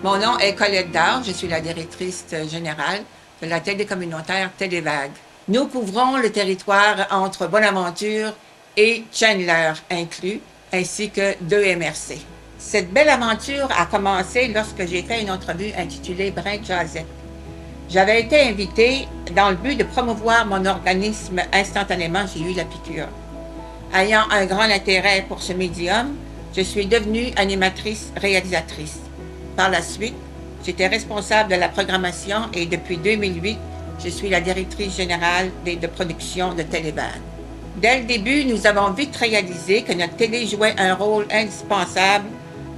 Mon nom est Colette Dard, je suis la directrice générale de la télé communautaire Télévague. Nous couvrons le territoire entre Bonaventure et Chandler inclus, ainsi que 2 MRC. Cette belle aventure a commencé lorsque j'ai fait une entrevue intitulée Brin Jazette. J'avais été invitée dans le but de promouvoir mon organisme. Instantanément, j'ai eu la piqûre. Ayant un grand intérêt pour ce médium, je suis devenue animatrice-réalisatrice. Par la suite, j'étais responsable de la programmation et depuis 2008, je suis la directrice générale de production de Télévague. Dès le début, nous avons vite réalisé que notre télé jouait un rôle indispensable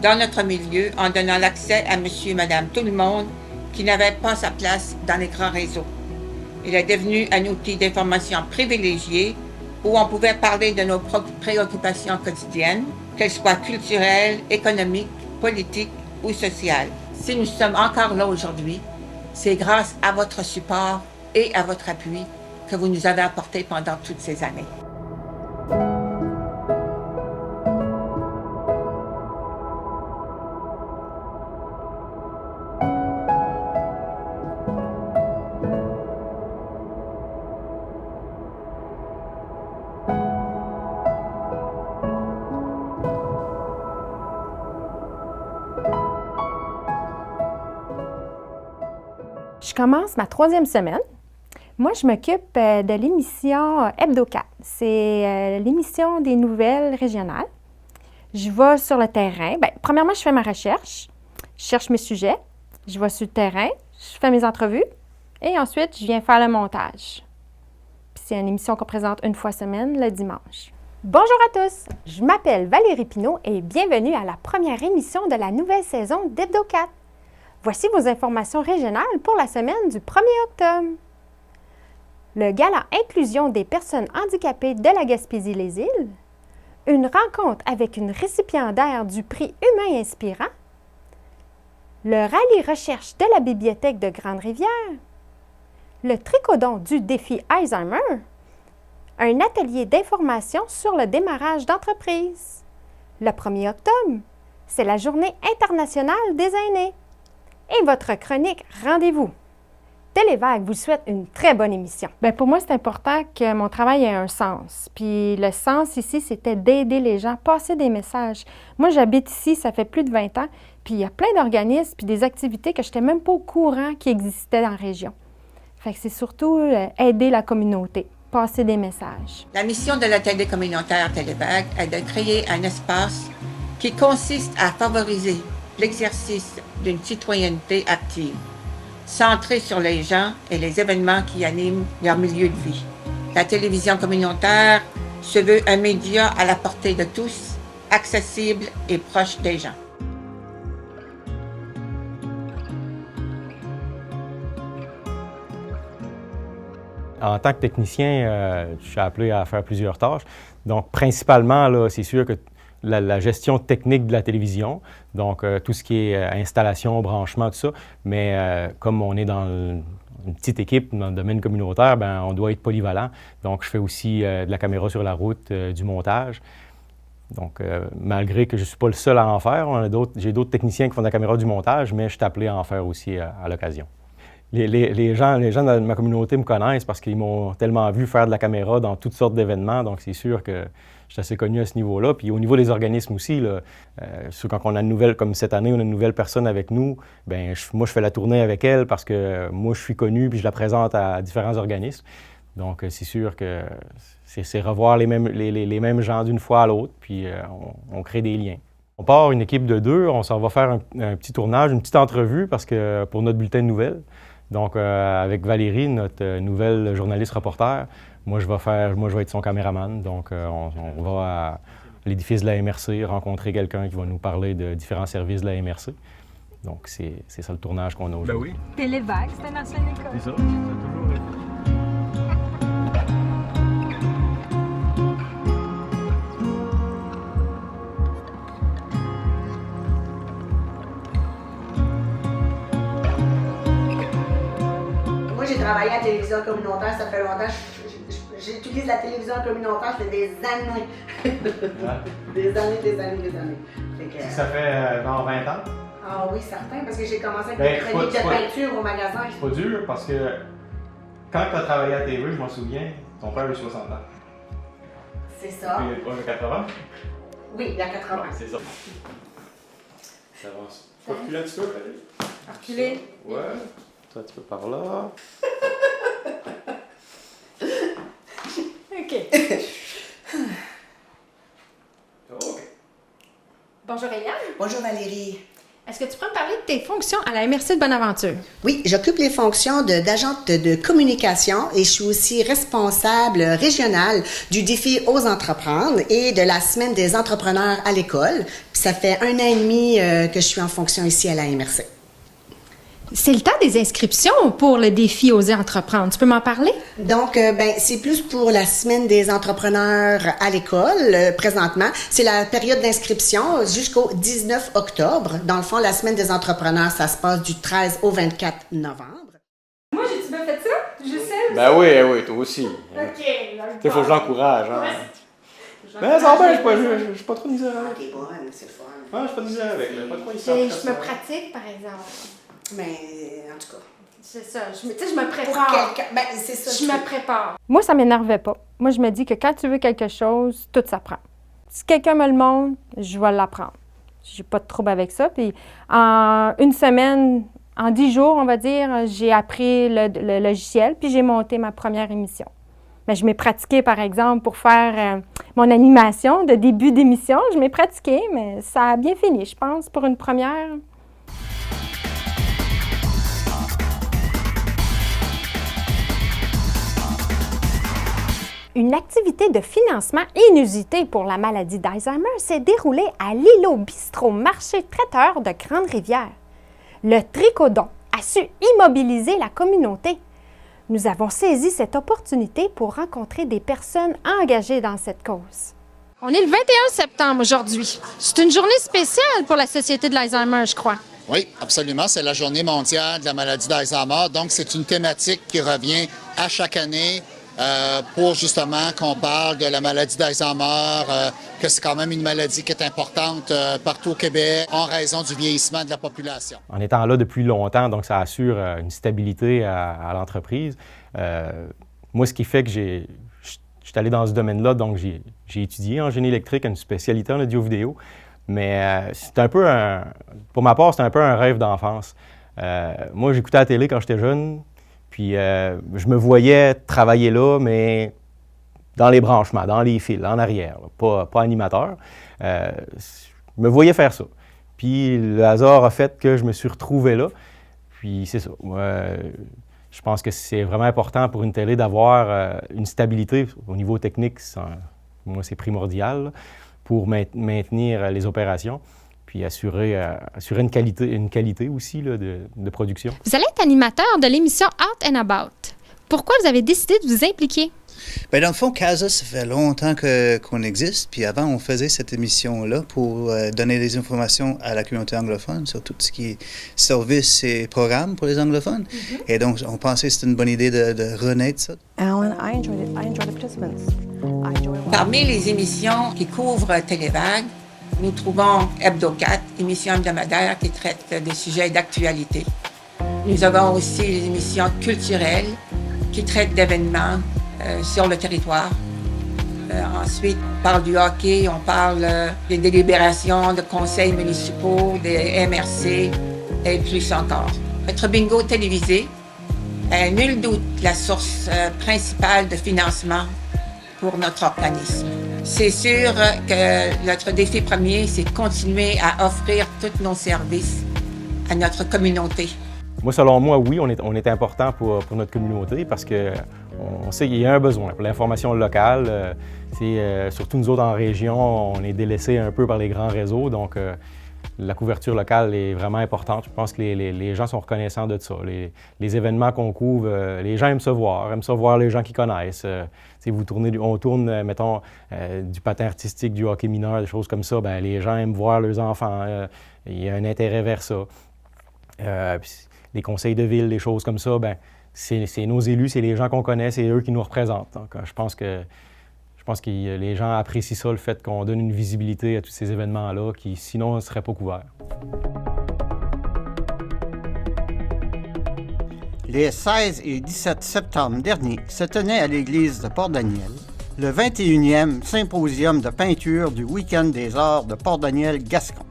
dans notre milieu en donnant l'accès à monsieur et madame tout le monde qui n'avait pas sa place dans les grands réseaux. Il est devenu un outil d'information privilégié où on pouvait parler de nos préoccupations quotidiennes, qu'elles soient culturelles, économiques, politiques ou sociales. Si nous sommes encore là aujourd'hui, c'est grâce à votre support et à votre appui que vous nous avez apporté pendant toutes ces années. Je commence ma 3e semaine. Moi, je m'occupe de l'émission Hebdo4. C'est l'émission des nouvelles régionales. Je vais sur le terrain. Premièrement, je fais ma recherche. Je cherche mes sujets. Je vais sur le terrain. Je fais mes entrevues. Et ensuite, je viens faire le montage. Puis c'est une émission qu'on présente une fois semaine, le dimanche. Bonjour à tous! Je m'appelle Valérie Pinault et bienvenue à la première émission de la nouvelle saison d'Hebdo4. Voici vos informations régionales pour la semaine du 1er octobre. Le gala Inclusion des personnes handicapées de la Gaspésie-les-Îles, une rencontre avec une récipiendaire du prix Humain Inspirant, le rallye recherche de la Bibliothèque de Grande-Rivière, le tricodon du défi Alzheimer, un atelier d'information sur le démarrage d'entreprise. Le 1er octobre, c'est la Journée internationale des aînés. Et votre chronique Rendez-vous. Télévague vous souhaite une très bonne émission. Pour moi, c'est important que mon travail ait un sens. Puis le sens ici, c'était d'aider les gens, passer des messages. Moi, j'habite ici, ça fait plus de 20 ans, puis il y a plein d'organismes puis des activités que je n'étais même pas au courant qui existaient dans la région. Fait que c'est surtout aider la communauté, passer des messages. La mission de la télé communautaire Télévague est de créer un espace qui consiste à favoriser l'exercice d'une citoyenneté active, centrée sur les gens et les événements qui animent leur milieu de vie. La télévision communautaire se veut un média à la portée de tous, accessible et proche des gens. En tant que technicien, je suis appelé à faire plusieurs tâches. Donc, principalement, là, c'est sûr que la gestion technique de la télévision, donc tout ce qui est installation, branchement, tout ça. Mais comme on est dans une petite équipe dans le domaine communautaire, on doit être polyvalent. Donc, je fais aussi de la caméra sur la route, du montage. Donc, malgré que je ne suis pas le seul à en faire, j'ai d'autres techniciens qui font de la caméra du montage, mais je suis appelé à en faire aussi à l'occasion. Les gens de ma communauté me connaissent parce qu'ils m'ont tellement vu faire de la caméra dans toutes sortes d'événements, donc c'est sûr que je suis assez connu à ce niveau-là. Puis au niveau des organismes aussi, là, quand on a une nouvelle, comme cette année, on a une nouvelle personne avec nous, moi je fais la tournée avec elle parce que moi je suis connu puis je la présente à différents organismes. Donc c'est sûr que c'est revoir les mêmes gens d'une fois à l'autre, puis on crée des liens. On part une équipe de 2, on s'en va faire un petit tournage, une petite entrevue parce que pour notre bulletin de nouvelles. Donc, avec Valérie, notre nouvelle journaliste reporter, moi, je vais être son caméraman. Donc, on va à l'édifice de la MRC rencontrer quelqu'un qui va nous parler de différents services de la MRC. Donc, c'est ça le tournage qu'on a aujourd'hui. Oui. Télévague, c'est une ancienne école. C'est ça, ça a toujours été. J'ai travaillé à la télévision communautaire, ça fait longtemps. J'utilise la télévision communautaire, ça fait des années. Des années. Ça fait dans 20 ans? Ah oui, certain, parce que j'ai commencé avec Ben, des chroniques de peinture au magasin. C'est pas dur parce que quand tu as travaillé à TV, je m'en souviens, ton père a eu 60 ans. C'est ça. Puis il a 80. Oui, il y a 80. C'est ça. Ça avance. Faut reculer un petit peu, Valérie. Reculer. Ouais. Toi, tu peux par là. OK. OK. Bonjour, Eliane. Bonjour Valérie. Est-ce que tu peux me parler de tes fonctions à la MRC de Bonaventure? Oui, j'occupe les fonctions d'agente de communication et je suis aussi responsable régionale du défi Ose entreprendre et de la semaine des entrepreneurs à l'école. Puis ça fait 1 an et demi que je suis en fonction ici à la MRC. C'est le temps des inscriptions pour le défi Oser entreprendre. Tu peux m'en parler? Donc, c'est plus pour la semaine des entrepreneurs à l'école présentement. C'est la période d'inscription jusqu'au 19 octobre. Dans le fond, la semaine des entrepreneurs, ça se passe du 13 au 24 novembre. Moi, j'ai-tu bien fait ça? Je sais. Ben oui, toi aussi. OK. Il faut que je l'encourage. Hein. Mais ça va bien, je suis pas trop de misère avec. Ok, bon, c'est le fun. Ah, je suis pas de misère avec. Pas trop Je me pratique, par exemple. Mais en tout cas. C'est ça. Je me Pour prépare. quelqu'un, c'est ça. Je me prépare. Moi, ça m'énervait pas. Moi, je me dis que quand tu veux quelque chose, tout s'apprend. Si quelqu'un me le montre, je vais l'apprendre. J'ai pas de trouble avec ça. Puis en 1 semaine, en 10 jours, on va dire, j'ai appris le logiciel, puis j'ai monté ma première émission. Mais je m'ai pratiqué, par exemple, pour faire mon animation de début d'émission. Je m'ai pratiqué, mais ça a bien fini, je pense, pour une première. Une activité de financement inusitée pour la maladie d'Alzheimer s'est déroulée à l'îlot bistrot marché traiteur de Grande-Rivière. Le Tricodon a su immobiliser la communauté. Nous avons saisi cette opportunité pour rencontrer des personnes engagées dans cette cause. On est le 21 septembre aujourd'hui. C'est une journée spéciale pour la Société de l'Alzheimer, je crois. Oui, absolument. C'est la journée mondiale de la maladie d'Alzheimer. Donc, c'est une thématique qui revient à chaque année pour justement qu'on parle de la maladie d'Alzheimer, que c'est quand même une maladie qui est importante partout au Québec en raison du vieillissement de la population. En étant là depuis longtemps, donc ça assure une stabilité à l'entreprise. Moi, ce qui fait que je suis allé dans ce domaine-là, donc j'ai étudié en génie électrique, une spécialité en audio-vidéo, mais c'est un peu pour ma part, c'est un peu un rêve d'enfance. Moi, j'écoutais la télé quand j'étais jeune, puis je me voyais travailler là, mais dans les branchements, dans les fils, en arrière, là, pas animateur. Je me voyais faire ça. Puis le hasard a fait que je me suis retrouvé là. Puis c'est ça. Je pense que c'est vraiment important pour une télé d'avoir une stabilité au niveau technique. Moi, c'est primordial là, pour maintenir les opérations. Puis assurer une qualité aussi là, de production. Vous allez être animateur de l'émission Out and About. Pourquoi vous avez décidé de vous impliquer? Bien, dans le fond, CASA, ça fait longtemps qu'on existe. Puis avant, on faisait cette émission-là pour donner des informations à la communauté anglophone sur tout ce qui est services et programmes pour les anglophones. Mm-hmm. Et donc, on pensait que c'était une bonne idée de renaître ça. Alan, I enjoyed it. I enjoyed the participants. Parmi les émissions qui couvrent Télévague, nous trouvons Hebdo 4, émission hebdomadaire qui traite des sujets d'actualité. Nous avons aussi les émissions culturelles qui traitent d'événements sur le territoire. Ensuite, on parle du hockey, on parle des délibérations de conseils municipaux, des MRC et plus encore. Notre bingo télévisé est nul doute la source principale de financement pour notre organisme. C'est sûr que notre défi premier, c'est de continuer à offrir tous nos services à notre communauté. Moi, selon moi, oui, on est important pour notre communauté parce qu'on sait qu'il y a un besoin pour l'information locale. Surtout nous autres en région, on est délaissés un peu par les grands réseaux, donc la couverture locale est vraiment importante. Je pense que les gens sont reconnaissants de ça. Les événements qu'on couvre, les gens aiment ça voir les gens qui connaissent. On tourne, mettons, du patin artistique, du hockey mineur, des choses comme ça, bien, les gens aiment voir leurs enfants. Il y a un intérêt vers ça. Les conseils de ville, des choses comme ça, bien, c'est nos élus, c'est les gens qu'on connaît, c'est eux qui nous représentent. Donc, je pense que les gens apprécient ça, le fait qu'on donne une visibilité à tous ces événements-là qui, sinon, ne seraient pas couverts. Les 16 et 17 septembre dernier se tenait à l'église de Port-Daniel le 21e symposium de peinture du Week-end des arts de Port-Daniel-Gascon.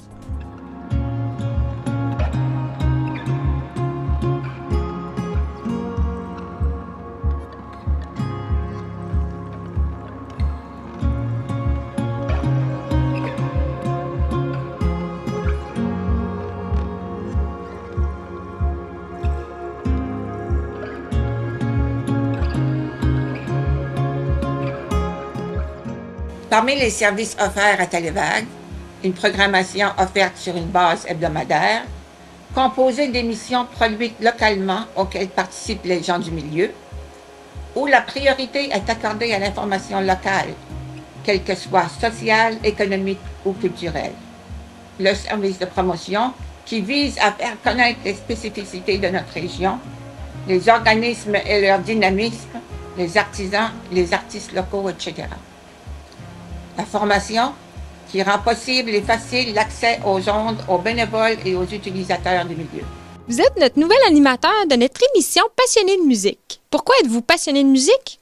Parmi les services offerts à Télévague, une programmation offerte sur une base hebdomadaire, composée d'émissions produites localement auxquelles participent les gens du milieu, où la priorité est accordée à l'information locale, quelle que soit sociale, économique ou culturelle. Le service de promotion qui vise à faire connaître les spécificités de notre région, les organismes et leur dynamisme, les artisans, les artistes locaux, etc. La formation qui rend possible et facile l'accès aux ondes, aux bénévoles et aux utilisateurs du milieu. Vous êtes notre nouvel animateur de notre émission Passionné de musique. Pourquoi êtes-vous passionné de musique?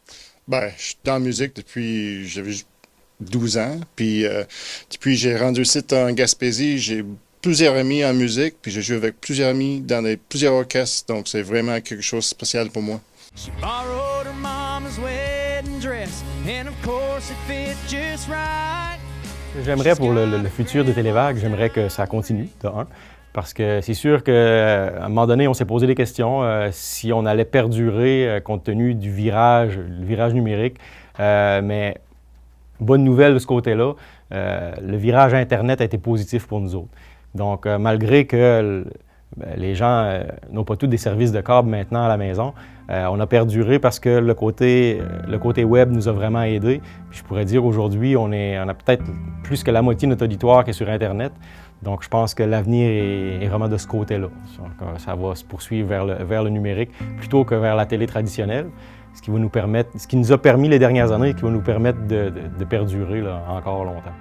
Je suis dans la musique depuis j'avais 12 ans. Puis depuis j'ai rendu site en Gaspésie, j'ai plusieurs amis en musique, puis j'ai joué avec plusieurs amis dans plusieurs orchestres. Donc c'est vraiment quelque chose de spécial pour moi. J'aimerais pour le futur de Télévague, j'aimerais que ça continue, de un, parce que c'est sûr qu'à un moment donné, on s'est posé des questions si on allait perdurer compte tenu du le virage numérique. Mais bonne nouvelle de ce côté-là, le virage Internet a été positif pour nous autres. Donc, malgré que les gens n'ont pas tous des services de câble maintenant à la maison, on a perduré parce que le côté web nous a vraiment aidés. Puis je pourrais dire aujourd'hui, on a peut-être plus que la moitié de notre auditoire qui est sur Internet. Donc je pense que l'avenir est vraiment de ce côté-là. Donc, ça va se poursuivre vers le numérique plutôt que vers la télé traditionnelle, ce qui nous a permis les dernières années et qui va nous permettre de perdurer là, encore longtemps.